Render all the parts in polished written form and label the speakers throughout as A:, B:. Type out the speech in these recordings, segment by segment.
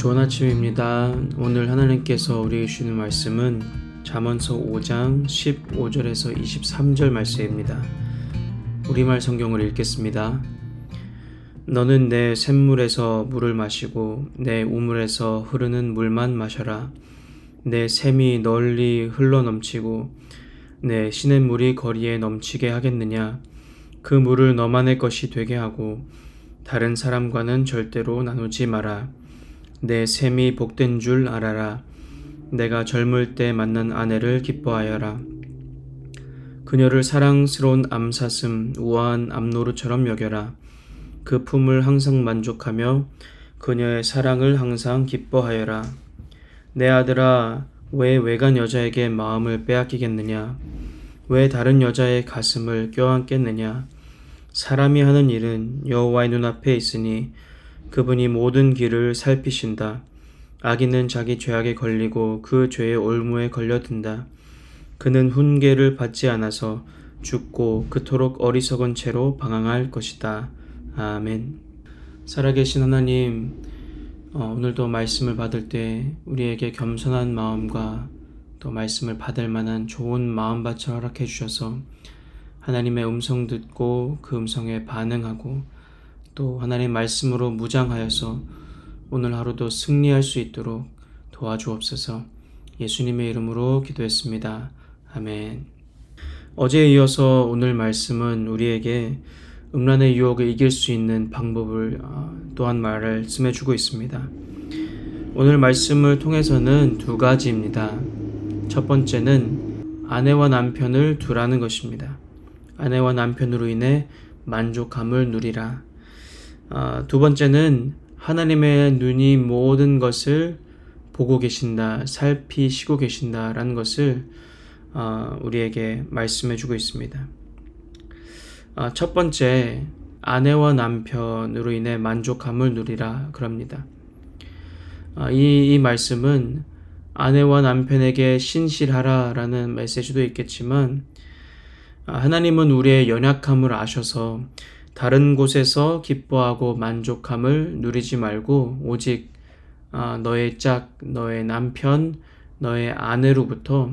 A: 좋은 아침입니다. 오늘 하나님께서 우리에게 주시는 말씀은 잠언서 5장 15절에서 23절 말씀입니다. 우리말 성경을 읽겠습니다. 너는 내 샘물에서 물을 마시고 내 우물에서 흐르는 물만 마셔라. 내 샘이 널리 흘러넘치고 내 시냇물이 거리에 넘치게 하겠느냐. 그 물을 너만의 것이 되게 하고 다른 사람과는 절대로 나누지 마라. 내 샘이 복된 줄 알아라. 내가 젊을 때 만난 아내를 기뻐하여라. 그녀를 사랑스러운 암사슴 우아한 암노루처럼 여겨라. 그 품을 항상 만족하며 그녀의 사랑을 항상 기뻐하여라. 내 아들아, 왜 외간 여자에게 마음을 빼앗기겠느냐? 왜 다른 여자의 가슴을 껴안겠느냐? 사람이 하는 일은 여호와의 눈앞에 있으니 그분이 모든 길을 살피신다. 악인은 자기 죄악에 걸리고 그 죄의 올무에 걸려든다. 그는 훈계를 받지 않아서 죽고 그토록 어리석은 채로 방황할 것이다. 아멘. 살아계신 하나님, 오늘도 말씀을 받을 때 우리에게 겸손한 마음과 또 말씀을 받을 만한 좋은 마음밭을 허락해 주셔서 하나님의 음성 듣고 그 음성에 반응하고 또 하나님의 말씀으로 무장하여서 오늘 하루도 승리할 수 있도록 도와주옵소서. 예수님의 이름으로 기도했습니다. 아멘. 어제에 이어서 오늘 말씀은 우리에게 음란의 유혹을 이길 수 있는 방법을 또한 말씀해 주고 있습니다. 오늘 말씀을 통해서는 두 가지입니다. 첫 번째는 아내와 남편을 두라는 것입니다. 아내와 남편으로 인해 만족함을 누리라. 두 번째는 하나님의 눈이 모든 것을 보고 계신다, 살피시고 계신다라는 것을 우리에게 말씀해 주고 있습니다. 첫 번째, 아내와 남편으로 인해 만족함을 누리라 그럽니다. 이 말씀은 아내와 남편에게 신실하라라는 메시지도 있겠지만 하나님은 우리의 연약함을 아셔서 다른 곳에서 기뻐하고 만족함을 누리지 말고 오직 너의 짝, 너의 남편, 너의 아내로부터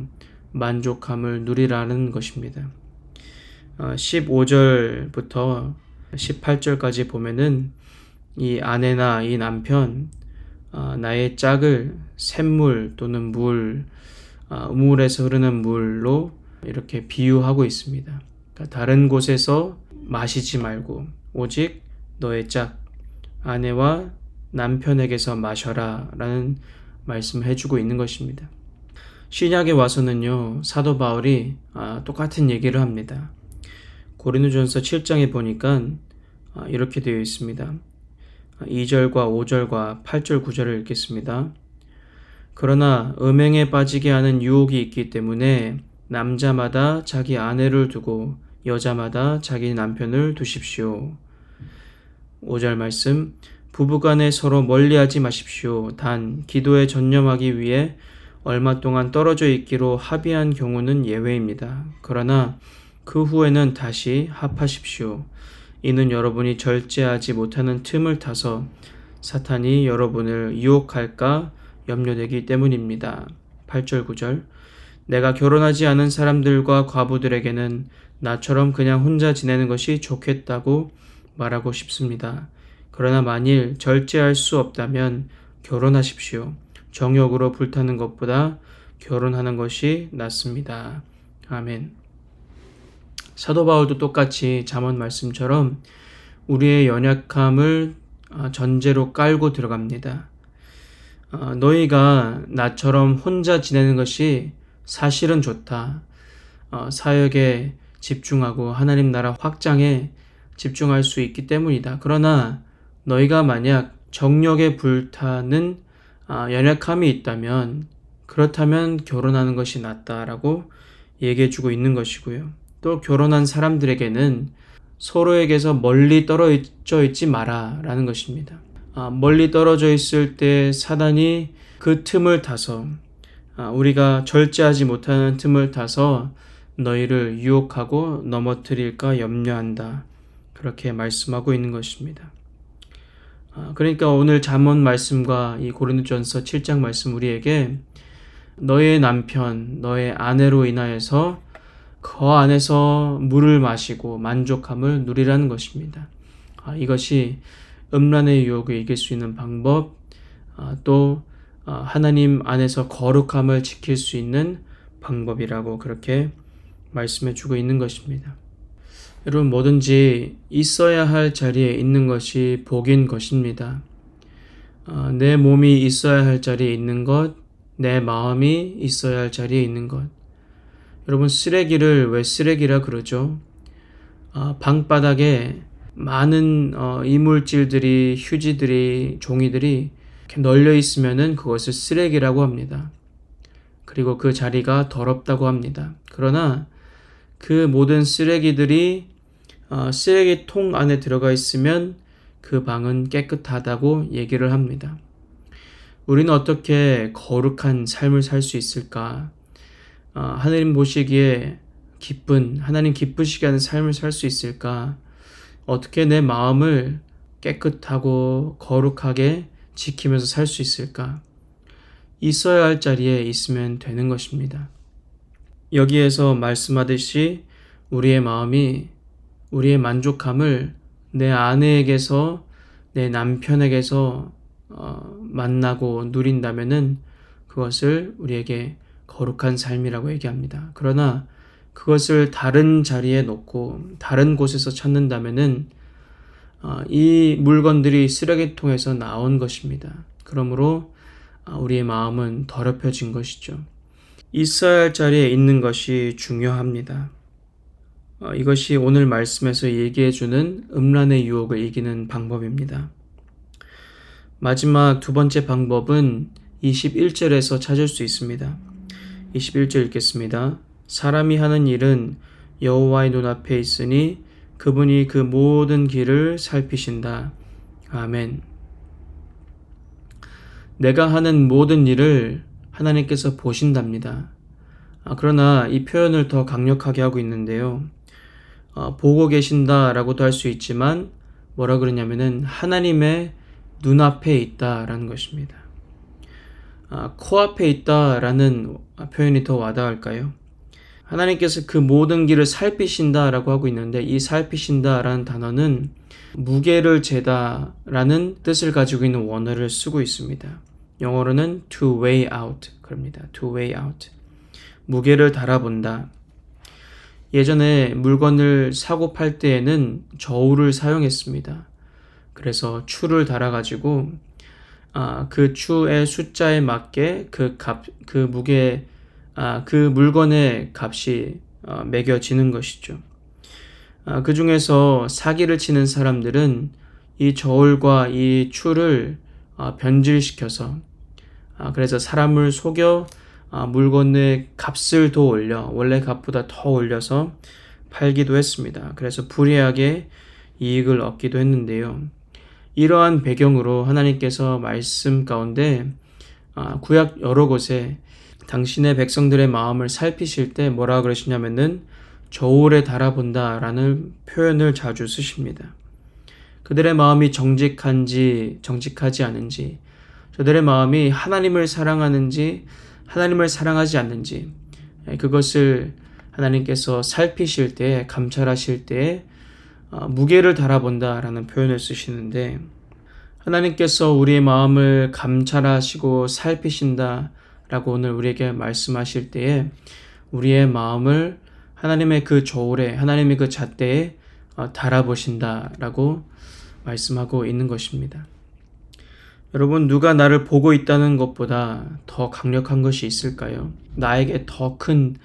A: 만족함을 누리라는 것입니다. 15절부터 18절까지 보면은 이 아내나 이 남편, 나의 짝을 샘물 또는 우물에서 흐르는 물로 이렇게 비유하고 있습니다. 그러니까 다른 곳에서 마시지 말고 오직 너의 짝, 아내와 남편에게서 마셔라 라는 말씀을 해주고 있는 것입니다. 신약에 와서는요, 사도 바울이 똑같은 얘기를 합니다. 고린도전서 7장에 보니까 이렇게 되어 있습니다. 2절과 5절과 8절 9절을 읽겠습니다. 그러나 음행에 빠지게 하는 유혹이 있기 때문에 남자마다 자기 아내를 두고 여자마다 자기 남편을 두십시오. 5절 말씀, 부부간에 서로 멀리하지 마십시오. 단 기도에 전념하기 위해 얼마 동안 떨어져 있기로 합의한 경우는 예외입니다. 그러나 그 후에는 다시 합하십시오. 이는 여러분이 절제하지 못하는 틈을 타서 사탄이 여러분을 유혹할까 염려되기 때문입니다. 8절 9절, 내가 결혼하지 않은 사람들과 과부들에게는 나처럼 그냥 혼자 지내는 것이 좋겠다고 말하고 싶습니다. 그러나 만일 절제할 수 없다면 결혼하십시오. 정욕으로 불타는 것보다 결혼하는 것이 낫습니다. 아멘. 사도 바울도 똑같이 잠언 말씀처럼 우리의 연약함을 전제로 깔고 들어갑니다. 너희가 나처럼 혼자 지내는 것이 사실은 좋다. 사역에 집중하고 하나님 나라 확장에 집중할 수 있기 때문이다. 그러나 너희가 만약 정욕에 불타는 연약함이 있다면 그렇다면 결혼하는 것이 낫다라고 얘기해주고 있는 것이고요. 또 결혼한 사람들에게는 서로에게서 멀리 떨어져 있지 마라 라는 것입니다. 멀리 떨어져 있을 때 사단이 그 틈을 타서 우리가 절제하지 못하는 틈을 타서 너희를 유혹하고 넘어뜨릴까 염려한다. 그렇게 말씀하고 있는 것입니다. 그러니까 오늘 잠언 말씀과 이 고린도전서 7장 말씀 우리에게 너의 남편, 너의 아내로 인하여서 그 안에서 물을 마시고 만족함을 누리라는 것입니다. 이것이 음란의 유혹을 이길 수 있는 방법, 또 하나님 안에서 거룩함을 지킬 수 있는 방법이라고 그렇게 말씀해 주고 있는 것입니다. 여러분, 뭐든지 있어야 할 자리에 있는 것이 복인 것입니다. 내 몸이 있어야 할 자리에 있는 것, 내 마음이 있어야 할 자리에 있는 것. 여러분, 쓰레기를 왜 쓰레기라 그러죠? 방바닥에 많은 이물질들이, 휴지들이, 종이들이 이렇게 널려 있으면은 그것을 쓰레기라고 합니다. 그리고 그 자리가 더럽다고 합니다. 그러나 그 모든 쓰레기들이 쓰레기통 안에 들어가 있으면 그 방은 깨끗하다고 얘기를 합니다. 우리는 어떻게 거룩한 삶을 살 수 있을까? 하나님 보시기에 하나님 기쁘시게 하는 삶을 살 수 있을까? 어떻게 내 마음을 깨끗하고 거룩하게 지키면서 살 수 있을까? 있어야 할 자리에 있으면 되는 것입니다. 여기에서 말씀하듯이 우리의 마음이 우리의 만족함을 내 아내에게서 내 남편에게서 만나고 누린다면은 그것을 우리에게 거룩한 삶이라고 얘기합니다. 그러나 그것을 다른 자리에 놓고 다른 곳에서 찾는다면은 이 물건들이 쓰레기통에서 나온 것입니다. 그러므로 우리의 마음은 더럽혀진 것이죠. 있어야 할 자리에 있는 것이 중요합니다. 이것이 오늘 말씀에서 얘기해주는 음란의 유혹을 이기는 방법입니다. 마지막 두 번째 방법은 21절에서 찾을 수 있습니다. 21절 읽겠습니다. 사람이 하는 일은 여호와의 눈앞에 있으니 그분이 그 모든 길을 살피신다. 아멘. 내가 하는 모든 일을 하나님께서 보신답니다. 그러나 이 표현을 더 강력하게 하고 있는데요. 보고 계신다라고도 할 수 있지만 뭐라 그러냐면은 하나님의 눈앞에 있다라는 것입니다. 코앞에 있다라는 표현이 더 와닿을까요? 하나님께서 그 모든 길을 살피신다라고 하고 있는데 이 살피신다라는 단어는 무게를 재다라는 뜻을 가지고 있는 원어를 쓰고 있습니다. 영어로는 to weigh out 그럽니다. to weigh out. 무게를 달아본다. 예전에 물건을 사고 팔 때에는 저울을 사용했습니다. 그래서 추를 달아가지고 그 추의 숫자에 맞게 그 무게, 그 물건의 값이 매겨지는 것이죠. 그 중에서 사기를 치는 사람들은 이 저울과 이 추를 변질시켜서 그래서 사람을 속여 물건의 값을 더 올려 원래 값보다 더 올려서 팔기도 했습니다. 그래서 불이하게 이익을 얻기도 했는데요. 이러한 배경으로 하나님께서 말씀 가운데 구약 여러 곳에 당신의 백성들의 마음을 살피실 때 뭐라 그러시냐면은 저울에 달아본다라는 표현을 자주 쓰십니다. 그들의 마음이 정직한지 정직하지 않은지, 저들의 마음이 하나님을 사랑하는지 하나님을 사랑하지 않는지, 그것을 하나님께서 살피실 때, 감찰하실 때 무게를 달아본다라는 표현을 쓰시는데, 하나님께서 우리의 마음을 감찰하시고 살피신다라고 오늘 우리에게 말씀하실 때에 우리의 마음을 하나님의 그 저울에, 하나님의 그 잣대에 달아보신다라고 말씀하고 있는 것입니다. 여러분, 누가 나를 보고 있다는 것보다 더 강력한 것이 있을까요? 나에게 더 큰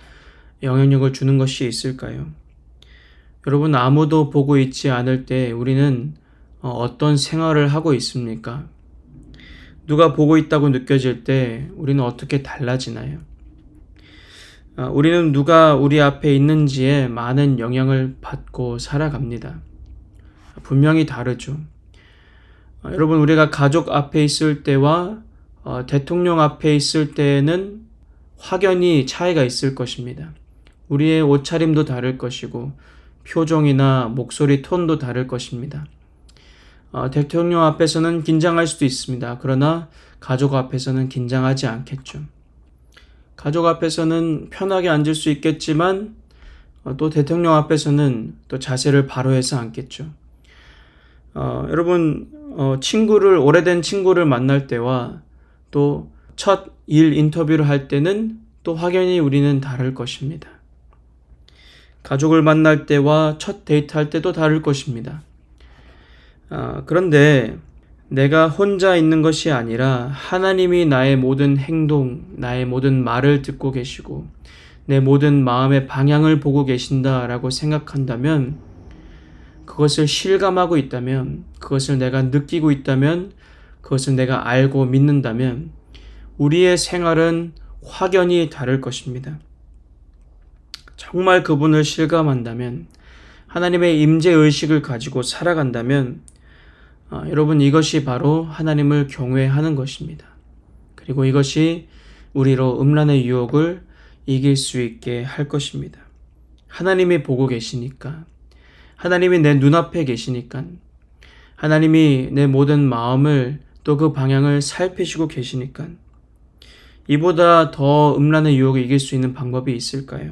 A: 영향력을 주는 것이 있을까요? 여러분, 아무도 보고 있지 않을 때 우리는 어떤 생활을 하고 있습니까? 누가 보고 있다고 느껴질 때 우리는 어떻게 달라지나요? 우리는 누가 우리 앞에 있는지에 많은 영향을 받고 살아갑니다. 분명히 다르죠. 여러분, 우리가 가족 앞에 있을 때와 대통령 앞에 있을 때는 확연히 차이가 있을 것입니다. 우리의 옷차림도 다를 것이고 표정이나 목소리 톤도 다를 것입니다. 대통령 앞에서는 긴장할 수도 있습니다. 그러나 가족 앞에서는 긴장하지 않겠죠. 가족 앞에서는 편하게 앉을 수 있겠지만 또 대통령 앞에서는 또 자세를 바로 해서 앉겠죠. 여러분, 오래된 친구를 만날 때와 또 첫 일 인터뷰를 할 때는 또 확연히 우리는 다를 것입니다. 가족을 만날 때와 첫 데이트할 때도 다를 것입니다. 그런데 내가 혼자 있는 것이 아니라 하나님이 나의 모든 행동, 나의 모든 말을 듣고 계시고 내 모든 마음의 방향을 보고 계신다라고 생각한다면, 그것을 실감하고 있다면, 그것을 내가 느끼고 있다면, 그것을 내가 알고 믿는다면 우리의 생활은 확연히 다를 것입니다. 정말 그분을 실감한다면, 하나님의 임재의식을 가지고 살아간다면 여러분, 이것이 바로 하나님을 경외하는 것입니다. 그리고 이것이 우리로 음란의 유혹을 이길 수 있게 할 것입니다. 하나님이 보고 계시니까, 하나님이 내 눈앞에 계시니까, 하나님이 내 모든 마음을 또 그 방향을 살피시고 계시니까, 이보다 더 음란의 유혹을 이길 수 있는 방법이 있을까요?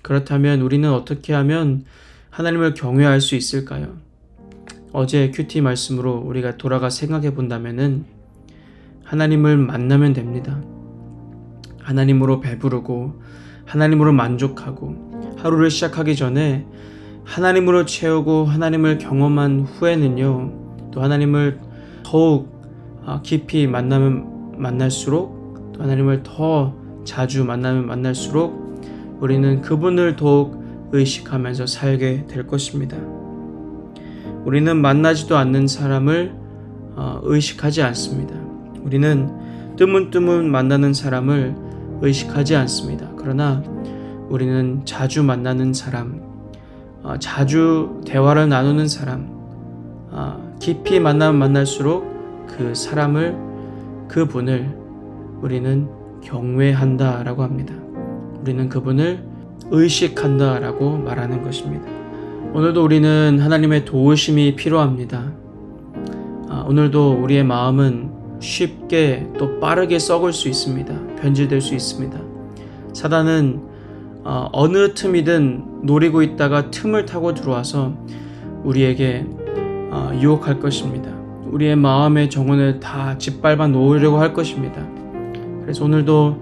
A: 그렇다면 우리는 어떻게 하면 하나님을 경외할 수 있을까요? 어제 큐티 말씀으로 우리가 돌아가 생각해 본다면은 하나님을 만나면 됩니다. 하나님으로 배부르고 하나님으로 만족하고 하루를 시작하기 전에 하나님으로 채우고 하나님을 경험한 후에는요, 또 하나님을 더욱 깊이 만나면 만날수록, 또 하나님을 더 자주 만나면 만날수록 우리는 그분을 더욱 의식하면서 살게 될 것입니다. 우리는 만나지도 않는 사람을 의식하지 않습니다. 우리는 뜨문뜨문 만나는 사람을 의식하지 않습니다. 그러나 우리는 자주 만나는 사람, 자주 대화를 나누는 사람, 깊이 만나면 만날수록 그 사람을, 그분을 우리는 경외한다라고 합니다. 우리는 그분을 의식한다라고 말하는 것입니다. 오늘도 우리는 하나님의 도우심이 필요합니다. 오늘도 우리의 마음은 쉽게 또 빠르게 썩을 수 있습니다. 변질될 수 있습니다. 사단은 어느 틈이든 노리고 있다가 틈을 타고 들어와서 우리에게 유혹할 것입니다. 우리의 마음의 정원을 다 짓밟아 놓으려고 할 것입니다. 그래서 오늘도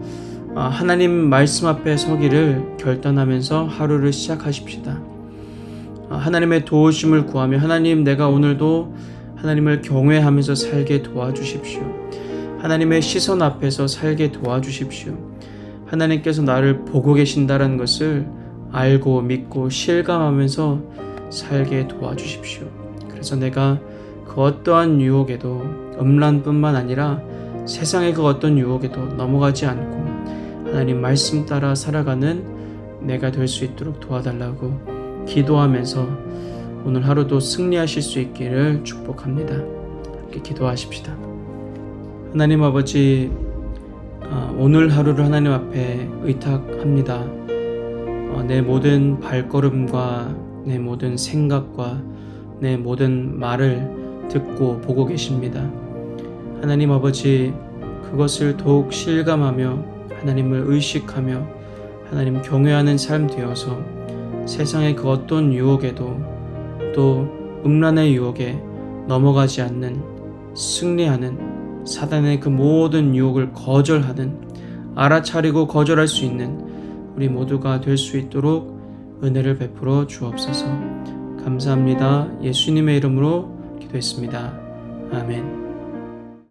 A: 하나님 말씀 앞에 서기를 결단하면서 하루를 시작하십시다. 하나님의 도우심을 구하며, 하나님, 내가 오늘도 하나님을 경외하면서 살게 도와주십시오. 하나님의 시선 앞에서 살게 도와주십시오. 하나님께서 나를 보고 계신다는 것을 알고 믿고 실감하면서 살게 도와주십시오. 그래서 내가 그 어떠한 유혹에도, 음란뿐만 아니라 세상의 그 어떤 유혹에도 넘어가지 않고 하나님 말씀 따라 살아가는 내가 될 수 있도록 도와달라고 기도하면서 오늘 하루도 승리하실 수 있기를 축복합니다. 함께 기도하십시다. 하나님 아버지, 오늘 하루를 하나님 앞에 의탁합니다. 내 모든 발걸음과 내 모든 생각과 내 모든 말을 듣고 보고 계십니다. 하나님 아버지, 그것을 더욱 실감하며 하나님을 의식하며 하나님 경외하는 삶 되어서 세상의 그 어떤 유혹에도, 또 음란의 유혹에 넘어가지 않는, 승리하는, 사단의 그 모든 유혹을 거절하는, 알아차리고 거절할 수 있는 우리 모두가 될 수 있도록 은혜를 베풀어 주옵소서. 감사합니다. 예수님의 이름으로 기도했습니다. 아멘.